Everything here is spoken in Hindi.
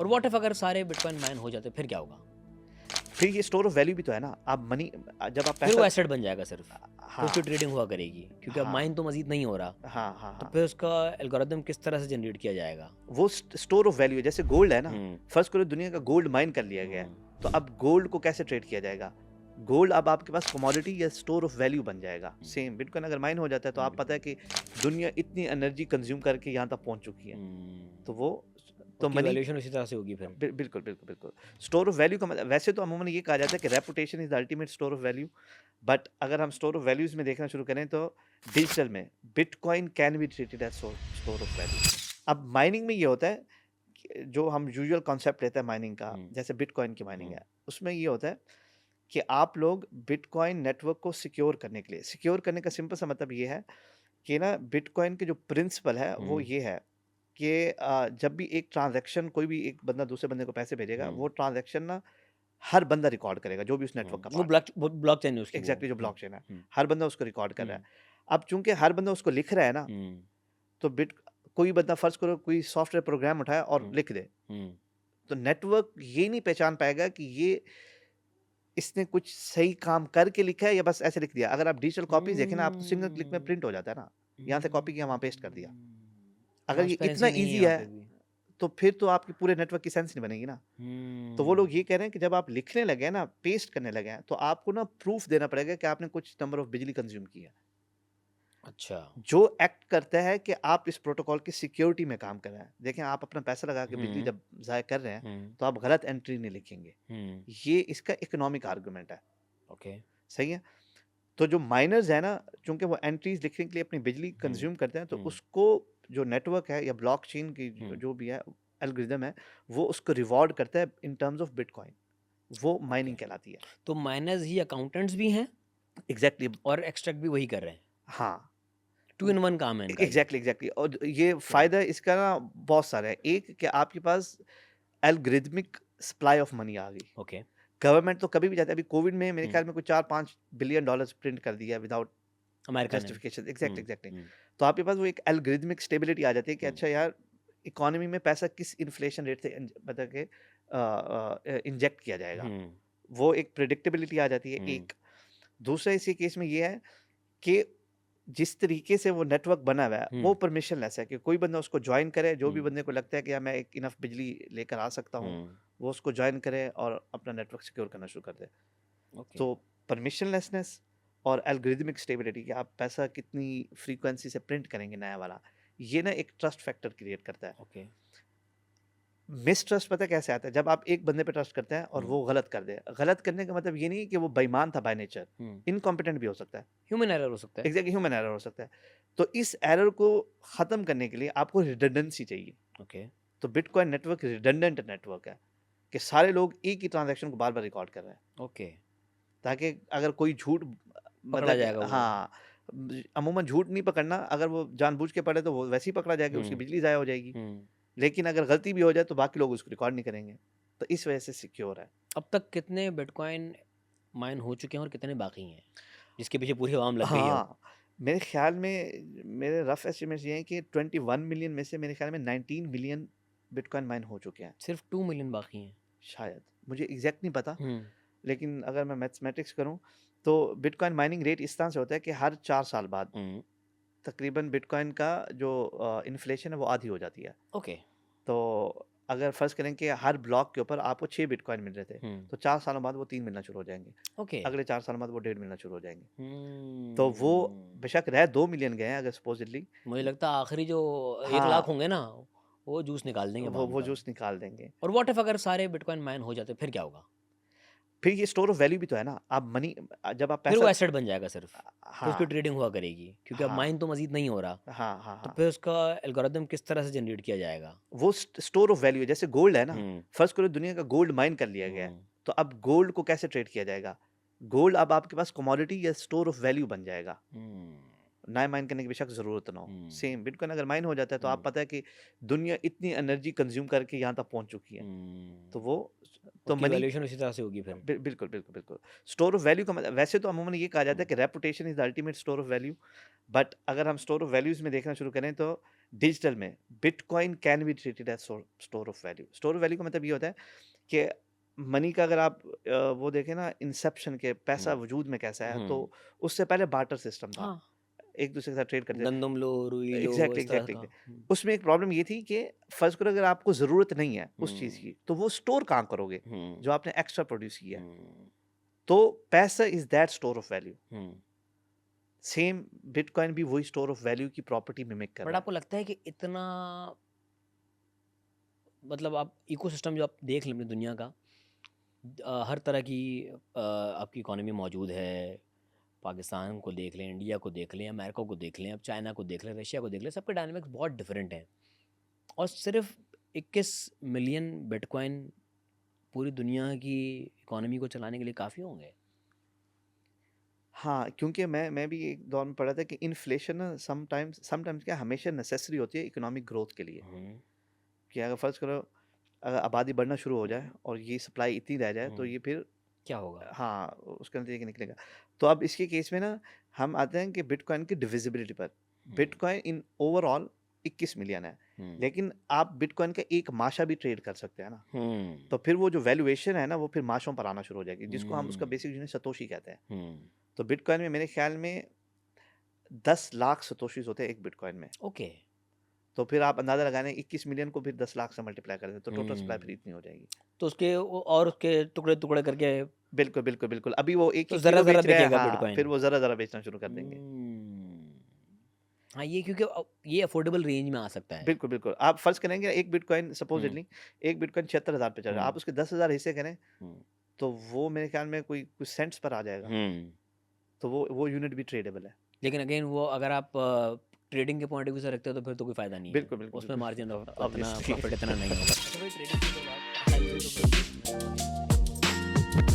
और व्हाट इफ अगर सारे बिटकॉइन माइन हो जाते फिर क्या होगा? फिर ये स्टोर ऑफ वैल्यू भी तो है ना। आप मनी जब आप फिर वो पैसा एसेट बन जाएगा सिर्फ, फिर उसकी हाँ, ट्रेडिंग हुआ करेगी क्योंकि अब हाँ, माइन तो मजीद नहीं हो रहा, हाँ, हाँ, तो हाँ। फिर उसका एल्गोरिदम किस तरह से जनरेट किया जाएगा? वो स्टोर ऑफ वैल्यू है, जैसे गोल्ड है ना। हम्म फर्स्ट करो दुनिया का गोल्ड माइन कर लिया गया है, हम्म तो अब गोल्ड को कैसे ट्रेड किया जाएगा? गोल्ड अब आपके पास कमोडिटी या स्टोर ऑफ वैल्यू बन जाएगा। सेम बिटकॉइन अगर माइन हो जाता है तो आप पता है कि दुनिया इतनी एनर्जी कंज्यूम करके यहाँ तक पहुंच चुकी है, तो वो तो उसकी मनी वैल्यूएशन उसी तरह से होगी फिर। बिल्कुल बिल्कुल बिल्कुल। स्टोर ऑफ वैल्यू का मतलब वैसे तो अमूमन ये कहा जाता है कि reputation is the ultimate store of value, but अगर हम स्टोर ऑफ वैल्यूज में देखना शुरू करें तो डिजिटल में bitcoin can be treated as store of value. अब माइनिंग में ये होता है कि जो हम यूजुअल कॉन्सेप्ट लेते हैं माइनिंग का, हम्म जैसे बिटकॉइन की माइनिंग हम्म है, उसमें ये होता है कि आप लोग बिटकॉइन नेटवर्क को सिक्योर करने के लिए, सिक्योर करने का सिंपल सा मतलब ये है कि ना बिटकॉइन के जो प्रिंसिपल है वो हम्म ये है कि जब भी एक ट्रांजैक्शन कोई भी एक बंदा दूसरे बंदे को पैसे भेजेगा, हम्म वो ट्रांजैक्शन ना हर बंदा रिकॉर्ड करेगा, जो भी उस नेटवर्क का वो पार्ट है। ब्लॉकचेन है उसकी वो। एग्जैक्टली जो ब्लॉकचेन है, हम्म हर बंदा उसको रिकॉर्ड कर रहा हम्म है। अब चूंकि हर बंदा उसको लिख रहा है ना, हम्म तो बिट कोई बंदा फर्ज करो कोई सॉफ्टवेयर प्रोग्राम उठाए और हम्म लिख दे, हम्म तो नेटवर्क ये नहीं पहचान पाएगा कि ये इसने कुछ सही काम करके लिखा है या बस ऐसे लिख दिया। अगर आप डिजिटल कॉपीज देखें ना, आप तो सिंगल क्लिक में हम्म प्रिंट हो जाता है ना, यहाँ से कॉपी किया वहाँ पेस्ट कर दिया। अगर ये इतना ट्रांसपेरेंसी नहीं है ईजी यहाँ है पे भी। तो फिर तो आपके पूरे नेटवर्क की सेंस नहीं बनेगी ना। तो वो हम्म लोग ये कह रहे हैं कि जब आप लिखने लगे हैं ना, पेस्ट करने लगे हैं, तो आपको ना प्रूफ देना पड़ेगा कि आपने कुछ नंबर ऑफ बिजली कंज्यूम की है, अच्छा। जो एक्ट करता है कि आप इस प्रोटोकॉल की सिक्योरिटी में काम कर रहे हैं। देखें, आप अपना पैसा लगा के बिजली हम्म जब ज़ाया कर रहे हैं, हम्म तो आप गलत एंट्री नहीं लिखेंगे। हम्म ये इसका इकोनॉमिक आर्गुमेंट है। ओके। सही है। तो जो माइनर्स है ना, चूंकि वो एंट्रीज लिखने के लिए अपनी बिजली हम्म कंज्यूम करते हैं, तो हम्म उसको जो नेटवर्क है या ब्लॉकचेन की हम्म जो भी है एल्गोरिदम है, वो उसको रिवॉर्ड करता है इन टर्म्स ऑफ बिटकॉइन। वो ओके। माइनिंग कहलाती है। तो माइनर्स ही अकाउंटेंट्स भी हैं एग्जैक्टली और एक्सट्रैक्ट भी वही कर रहे हैं। हाँ, टू इन वन काम है इनका ये। Exactly exactly. और ये ओके फायदा इसका ना बहुत सारा है। एक कि आपके पास एल्गोरिथमिक सप्लाई ऑफ मनी आ गई। ओके। गवर्नमेंट तो कभी भी चाहती है। अभी कोविड में मेरे हम्म ख्याल में कुछ 4-5 बिलियन डॉलर्स प्रिंट कर दिया विदाउट अमेरिका ने। जस्टिफिकेशन। Exactly exactly. हम्म तो आपके पास वो एक एल्गोरिथमिक स्टेबिलिटी आ जाती है कि हम्म अच्छा यार, इकोनॉमी में पैसा किस इन्फ्लेशन रेट से मतलब के इंजेक्ट किया जाएगा। हम्म वो एक प्रिडिक्टेबिलिटी आ जाती है हम्म एक। दूसरा इसी केस में ये है कि जिस तरीके से वो नेटवर्क बना हुआ है वो हम्म परमिशनलेस है कि कोई बंदा उसको ज्वाइन करे, जो भी हम्म बंदे को लगता है कि यार मैं एक इनफ बिजली लेकर आ सकता हूँ, हम्म वो उसको ज्वाइन करे और अपना नेटवर्क सिक्योर करना शुरू कर दे। ओके तो परमिशनलेसनेस और एल्गोरिथमिक स्टेबिलिटी, कि आप पैसा कितनी फ्रीक्वेंसी से प्रिंट करेंगे नया वाला, ये ना एक ट्रस्ट फैक्टर क्रिएट करता है। ओके। मिसट्रस्ट पता है कैसे आता है? जब आप एक बंदे पे ट्रस्ट करते हैं और हम्म वो गलत कर दे। गलत करने का मतलब ये नहीं कि वो बेईमान था बाय नेचर, हम्म इनकॉम्पिटेंट भी हो सकता है। ह्यूमन एरर हो सकता है। एग्जैक्टली, ह्यूमन एरर हो सकता है। तो इस एरर को खत्म करने के लिए आपको रिडंडेंसी चाहिए। ओके। तो बिटकॉइन नेटवर्क रिडंडेंट नेटवर्क है कि सारे लोग एक ही ट्रांजैक्शन को बार बार रिकॉर्ड कर रहे हैं, ओके। ताकि अगर कोई झूठ पकड़ा मतलब कि जाएगा वो। हाँ, अमूमन झूठ नहीं पकड़ना। अगर वो जानबूझ के पड़े तो वो वैसे ही पकड़ा जाएगा, उसकी हम्म बिजली ज़ाया हो जाएगी। हम्म लेकिन अगर गलती भी हो जाए तो बाकी लोग उसको रिकॉर्ड नहीं करेंगे। तो इस वजह से सिक्योर है। अब तक कितने बिटकॉइन माइन हो चुके हैं और कितने बाकी हैं जिसके पीछे पूरी आवाम लग गई है अब? हाँ, मेरे ख्याल में मेरे रफ एस्टिमेट्स ये हैं कि 21 मिलियन में से मेरे ख्याल में 19 मिलियन बिटकॉइन माइन हो चुके हैं। सिर्फ 2 मिलियन बाकी हैं। शायद, मुझे एग्जैक्ट नहीं पता, हम्म लेकिन अगर मैं मैथमेटिक्स करूं तो बिटकॉइन माइनिंग रेट इस तरह से होता है कि हर 4 साल बाद हम्म तकरीबन बिटकॉइन का जो इन्फ्लेशन है वो आधी हो जाती है। ओके। तो अगर फर्ज करें कि हर ब्लॉक के ऊपर आपको 6 बिटकॉइन मिल रहे थे, हम्म तो 4 सालों बाद वो 3 मिलना शुरू हो जाएंगे। ओके। अगले 4 सालों बाद वो 1.5 मिलना शुरू हो जाएंगे। तो वो हम्म बेशक रह 2 मिलियन गए हैं अगर सपोजिटली, मुझे लगता है आखिरी जो 1 लाख हाँ, होंगे ना, वो जूस निकाल देंगे वो बाम वो का। जूस निकाल देंगे। और व्हाट इफ अगर सारे बिटकॉइन माइन हो जाते फिर क्या होगा? फिर ये स्टोर ऑफ वैल्यू भी तो है ना। आप मनी जब आप फिर पैसा वो एसेट बन जाएगा सिर्फ, फिर उसकी हाँ, ट्रेडिंग हुआ करेगी क्योंकि अब हाँ, माइन तो मजीद नहीं हो रहा, हाँ, हाँ, तो हाँ। फिर उसका एल्गोरिदम किस तरह से जनरेट किया जाएगा? वो स्टोर ऑफ वैल्यू है, जैसे गोल्ड है ना। हम्म फर्स्ट करो दुनिया का गोल्ड माइन कर लिया गया है, हम्म तो अब गोल्ड को कैसे ट्रेड किया जाएगा? गोल्ड अब आपके पास कमोडिटी या स्टोर ऑफ वैल्यू बन जाएगा, हम्म नया माइन करने की बेशक जरूरत ना हो। हम्म सेम बिटकॉइन अगर माइन हो जाता है तो आप हम्म पता है कि दुनिया इतनी एनर्जी कंज्यूम करके यहाँ तक पहुंच चुकी है, तो वो तो उसकी मनी वैल्यूएशन उसी तरह से होगी फिर। बिल्कुल बिल्कुल बिल्कुल। स्टोर ऑफ वैल्यू का मतलब वैसे तो अमूमन ये कहा जाता है हम्म कि reputation is the ultimate store of value, but अगर हम स्टोर ऑफ वैल्यूज में देखना शुरू करें तो डिजिटल में bitcoin can be treated as store of value. Store of value का मतलब ये होता है कि मनी का अगर आप वो देखें ना, इंसेप्शन के पैसा हम्म वजूद में कैसा है, हम्म तो उससे पहले बार्टर सिस्टम था, हाँ एक दूसरे के साथ ट्रेड करते। गंदम लो रुई लो एग्जैक्टली इस तरह एग्जैक्टली का उसमें एक प्रॉब्लम ये थी कि फर्ज करो अगर आपको ज़रूरत नहीं है उस चीज़ हम्म की, तो वो स्टोर कहाँ करोगे हम्म जो आपने एक्स्ट्रा प्रोड्यूस किया है? हम्म तो पैसा is that store of value. Hmm same bitcoin भी वही स्टोर ऑफ वैल्यू की प्रॉपर्टी मिमिक कर बट रहा है। आपको लगता है कि इतना मतलब आप इकोसिस्टम जो आप देख लें अपनी दुनिया का हर तरह की आपकी इकोनॉमी मौजूद है। पाकिस्तान को देख लें, इंडिया को देख लें, अमेरिका को देख लें, अब चाइना को देख लें, रशिया को देख लें, सबके डायनामिक्स बहुत डिफरेंट हैं। और सिर्फ 21 मिलियन बिटकॉइन पूरी दुनिया की इकोनॉमी को चलाने के लिए काफ़ी होंगे। हाँ, क्योंकि मैं भी एक दौर में पढ़ा था कि इन्फ्लेशन ना समटाइम्स क्या हमेशा नेसेसरी होती है इकोनॉमिक ग्रोथ के लिए। हम्म कि अगर फ़र्ज़ करो अगर आबादी बढ़ना शुरू हो जाए और ये सप्लाई इतनी रह जाए, तो हम्म, ये फिर क्या होगा? हाँ, उसके नतीजे के निकलेगा। तो अब इसके केस में ना हम आते हैं कि बिटकॉइन की डिविजिबिलिटी पर। हम्म बिटकॉइन इन ओवरऑल 21 मिलियन है, हम्म लेकिन आप बिटकॉइन का एक माशा भी ट्रेड कर सकते हैं ना। हम्म तो फिर वो जो वैल्यूएशन है ना, वो फिर माशों पर आना शुरू हो जाएगी, जिसको हम उसका हम्म बेसिक यूनिट सतोशी कहते हैं। हम्म, तो बिटकॉइन में मेरे ख्याल में 10 लाख सतोशीज़ होते हैं एक बिटकॉइन में। ओके। तो फिर आप अंदाज़ा लगाएँ 21 मिलियन को फिर 10 लाख से मल्टीप्लाई कर दें, तो टोटल सप्लाई फिर हम्म इतनी हो जाएगी। तो और उसके टुकड़े टुकड़े करके बिल्कुल, बिल्कुल, बिल्कुल। अभी वो तो 1-1 ज़रा किलो ज़रा बेच रहे हैं, बिकेगा हाँ, बिटकॉइन। फिर वो ज़रा-ज़रा बेचना शुरू कर देंगे। हम्म, हाँ ये क्योंकि ये अफोर्डेबल रेंज में आ सकता है। बिल्कुल, बिल्कुल। आप फ़र्ज़ करेंगे एक बिटकॉइन हम्म सपोज़िटली एक बिटकॉइन 76,000 पे चल रहा है, हम्म आप उसके 10,000 हिस्से करें, हम्म तो वो मेरे ख्याल में कोई कुछ सेंट्स पर आ जाएगा। हम्म तो वो यूनिट भी ट्रेडेबल है। लेकिन अगेन वो अगर आप ट्रेडिंग के पॉइंट ऑफ व्यू से रखते हो तो फिर तो कोई फ़ायदा नहीं है बिल्कुल, बिल्कुल, उसमें। बिल्कुल। मार्जिन इतना ऑब्वियसली। प्रॉफिट इतना नहीं होगा। अच्छा भाई ट्रेडिंग की तो बात